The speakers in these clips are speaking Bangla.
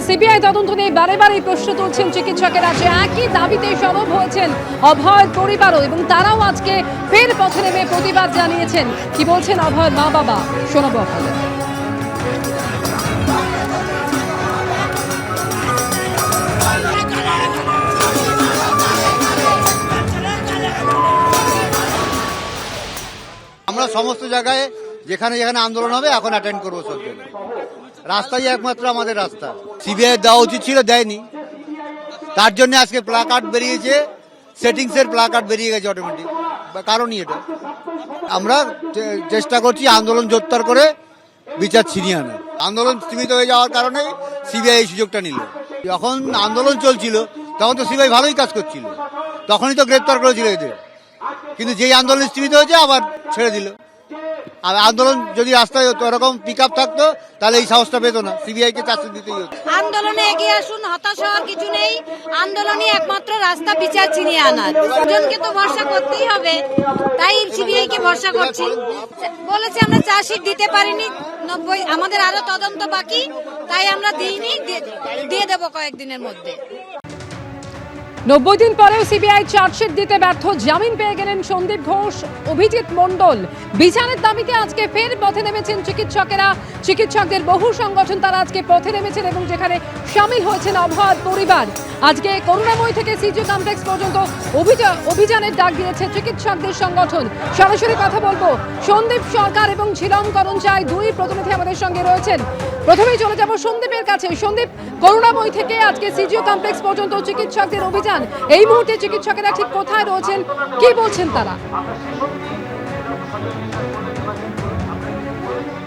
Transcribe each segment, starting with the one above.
সিবিআই তদন্ত নিয়ে বারে বারে প্রশ্ন তুলছেন চিকিৎসকেরা, যে একই দাবিতে সরব হয়েছেন অভয়ের পরিবারও, এবং তারাও আজকে ফের পথে নেমে প্রতিবাদ জানিয়েছেন। কি বলছেন অভয়ের মা বাবা, শোনাবো আপনাদের। আমরা সমস্ত জায়গায় যেখানে যেখানে আন্দোলন হবে এখন অ্যাটেন্ড করবো সব জায়গায়। রাস্তাই একমাত্র আমাদের রাস্তা। সিবিআই দেওয়া উচিত ছিল, দেয়নি। তার জন্য আজকে প্লাকার্ড বেরিয়েছে, সেটিংস এর প্লাকার্ড বেরিয়ে গেছে অটোমেটিক, কারণই এটা। আমরা চেষ্টা করছি আন্দোলন জোরদার করে বিচার ছিনিয়ে আনা। আন্দোলন সীমিত হয়ে যাওয়ার কারণে সিবিআই এই সুযোগটা নিল। যখন আন্দোলন চলছিল তখন তো সিবিআই ভালোই কাজ করছিল, তখনই তো গ্রেপ্তার করেছিল এদের। কিন্তু যেই আন্দোলন স্থিমিত হয়েছে আবার ছেড়ে দিল। আর আন্দোলন যদি রাস্তায় এরকম পিক আপ থাকতো তাহলে এই সাহসটা পেত না, সিবিআই কে চাকরি দিতেই হতো। আন্দোলনে এগিয়ে আসুন, হতাশ হওয়ার কিছু নেই। আন্দোলনই একমাত্র রাস্তা বিচার ছিনিয়ে আনার। জনকে তো ভরসা করতেই হবে, তাই সিবিআই কে ভরসা করছি। বলেছে আমরা চার্জশিট দিতে পারিনি, 90 আমাদের আরো তদন্ত বাকি, তাই আমরা দিইনি, দিয়ে দেবো কয়েকদিনের মধ্যে। 90 দিন পরেও সিবিআই চার্জশিট দিতে ব্যর্থ, জামিন পেয়ে গেলেন সন্দীপ ঘোষ, অভিজিৎ মণ্ডল। বিচারের দাবিতে আজকে ফের পথে নেমেছেন চিকিৎসকেরা। চিকিৎসকদের বহু সংগঠন তারা আজকে পথে নেমেছেন এবং যেখানে সামিল হয়েছেন অভয়ের পরিবার। আজকে করুণাময়ী থেকে সিজিও কমপ্লেক্স পর্যন্ত অভিযানের ডাক দিয়েছে চিকিৎসকদের সংগঠন। সরাসরি কথা বলবো, সন্দীপ সরকার এবং ঝিলম করঞ্চাই দুই প্রতিনিধি আমাদের সঙ্গে রয়েছেন। প্রথমেই চলে যাব সন্দীপের কাছে। সন্দীপ, করুণাময়ী থেকে আজকে সিজিও কমপ্লেক্স পর্যন্ত চিকিৎসকদের অভিযান, এই মুহূর্তে চিকিৎসকেরা ঠিক কোথায় রয়েছেন, কি বলছেন তারা?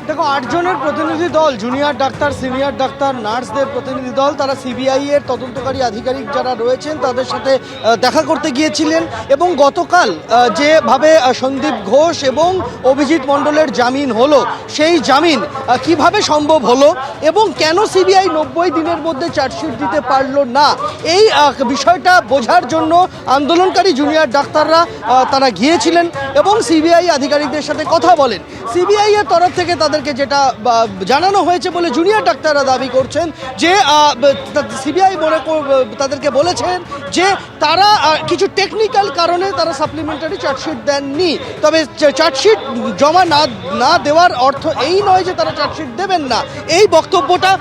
দেখো, 8 জনের প্রতিনিধি দল, জুনিয়র ডাক্তার, সিনিয়র ডাক্তার, নার্সদের প্রতিনিধি দল, তারা সিবিআই এর তদন্তকারী আধিকারিক যারা রয়েছেন তাদের সাথে দেখা করতে গিয়েছিলেন। এবং গতকাল যেভাবে সন্দীপ ঘোষ এবং অভিজিৎ মণ্ডলের জামিন হলো, সেই জামিন কিভাবে সম্ভব হলো এবং কেন সিবিআই 90 দিনের মধ্যে চার্জশিট দিতে পারলো না, এই বিষয়টা বোঝার জন্য আন্দোলনকারী জুনিয়র ডাক্তাররা তারা গিয়েছিলেন এবং সিবিআই আধিকারিকদের সাথে কথা বলেন। সিবিআই এর তরফ থেকে তাদেরকে যেটা জানানো হয়েছে বলে জুনিয়র ডাক্তাররা দাবি করছেন, যে সিবিআই তাদেরকে বলেছেন যে তারা কিছু টেকনিক্যাল কারণে তারা সাপ্লিমেন্টারি চার্জশিট দেননি। তবে চার্জশিট জমা না দেওয়ার অর্থ এই নয় যে তারা চার্জশিট দেবেন না, এই বক্তব্যটা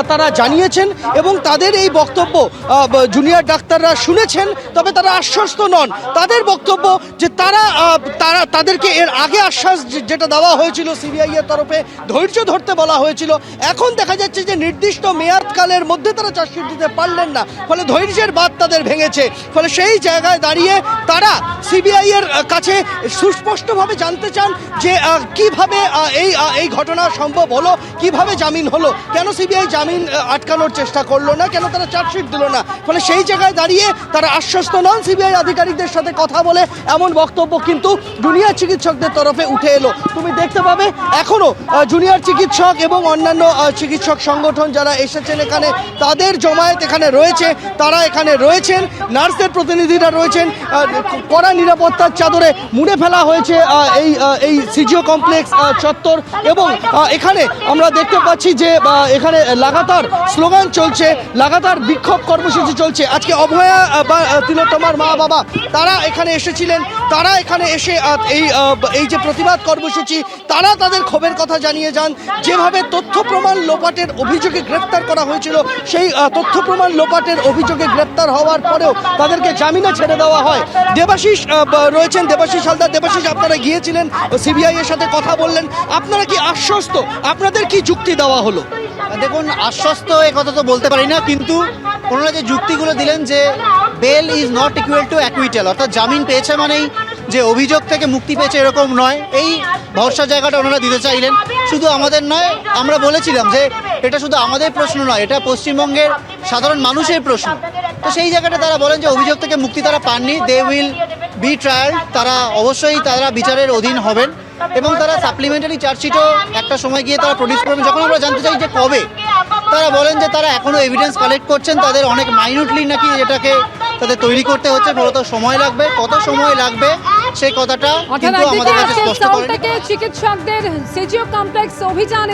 তারা জানিয়েছেন এবং তাদের এই বক্তব্য জুনিয়র ডাক্তাররা শুনেছেন। তবে তারা আশ্বস্ত নন। তাদের বক্তব্য যে তাদেরকে এর আগে আশ্বাস যেটা দেওয়া হয়েছিল সিবিআই এর তরফে, ধৈর্য ধরতে বলা হয়েছিল, এখন দেখা যাচ্ছে যে নির্দিষ্ট মেয়াদকালের মধ্যে তারা চার্জশিট দিতে পারলেন না, ফলে ধৈর্যের বাঁধ তাদের ভেঙেছে। ফলে সেই জায়গায় দাঁড়িয়ে তারা সিবিআই এর কাছে সুস্পষ্টভাবে জানতে চান যে কিভাবে এই ঘটনা সম্ভব হলো, কিভাবে জামিন হলো, কেন সিবিআই জামিন আটকানোর চেষ্টা করলো না, কেন তারা চার্জশিট দিল না। ফলে সেই জায়গায় দাঁড়িয়ে তারা আশ্বস্ত নন সিবিআই আধিকারিকদের সাথে কথা বলে, এমন বক্তব্য কিন্তু জুনিয়র চিকিৎসকদের তরফে উঠে এলো। তুমি দেখতে পাবে এখনো জুনিয়র চিকিৎসক এবং অন্যান্য চিকিৎসক সংগঠন যারা এসেছেন এখানে, তাদের জমায়েত এখানে রয়েছে, তারা এখানে রয়েছেন। নার্সদের প্রতিনিধিরা রয়েছেন। কড়া নিরাপত্তার চাদরে মুড়ে ফেলা হয়েছে এই সিজিও কমপ্লেক্স চত্বর এবং এখানে আমরা দেখতে পাচ্ছি যে এখানে লাগাতার স্লোগান চলছে, লাগাতার বিক্ষোভ কর্মসূচি চলছে। আজকে অভয়া বা তিলোত্তমার মা বাবা তারা এখানে এসেছিলেন, তারা এখানে এসে এই যে প্রতিবাদ কর্মসূচি, তারা তাদের ক্ষোভের কথা জানিয়ে যান। যেভাবে তথ্য প্রমাণ লোপাটের অভিযোগে গ্রেপ্তার করা হয়েছিল, সেই তথ্য প্রমাণ লোপাটের অভিযোগে গ্রেপ্তার হওয়ার পরেও তাদেরকে জামিনে ছেড়ে দেওয়া হয়। দেবাশিস রয়েছেন, দেবাশিস হালদার। দেবাশিস, আপনারা গিয়েছিলেন, সিবিআই এর সাথে কথা বললেন, আপনারা কি আশ্বস্ত? আপনাদের কি যুক্তি দেওয়া হলো? দেখুন, আশ্বস্ত এ কথা তো বলতে পারি না, কিন্তু ওনারা যে যুক্তিগুলো দিলেন যে bail is not equal to acquittal, অর্থাৎ জামিন পেয়েছে মানেই যে অভিযোগ থেকে মুক্তি পেয়েছে এরকম নয়, এই ভরসা জায়গাটা ওনারা দিতে চাইলেন। শুধু আমাদের নয়, আমরা বলেছিলাম যে এটা শুধু আমাদের প্রশ্ন নয়, এটা পশ্চিমবঙ্গের সাধারণ মানুষের প্রশ্ন। তো সেই জায়গাটা তারা বলেন যে অভিযোগ থেকে মুক্তি তারা পাননি, দে উইল বি ট্রায়াল, তারা অবশ্যই তারা বিচারের অধীন হবেন এবং তারা সাপ্লিমেন্টারি চার্জশিটও একটা সময় গিয়ে তারা প্রডিউস করবেন। যখন আমরা জানতে চাই যে কবে, তারা বলেন যে তারা এখনও এভিডেন্স কালেক্ট করছেন, তাদের অনেক মাইনুটলি নাকি এটাকে তাদের তৈরি করতে হচ্ছে, ফলত সময় লাগবে। কত সময় লাগবে সেই কথাটা কিন্তু আমাদের কাছে স্পষ্ট করেন। চিকিৎসকদের সিজিও কমপ্লেক্স অভিযানে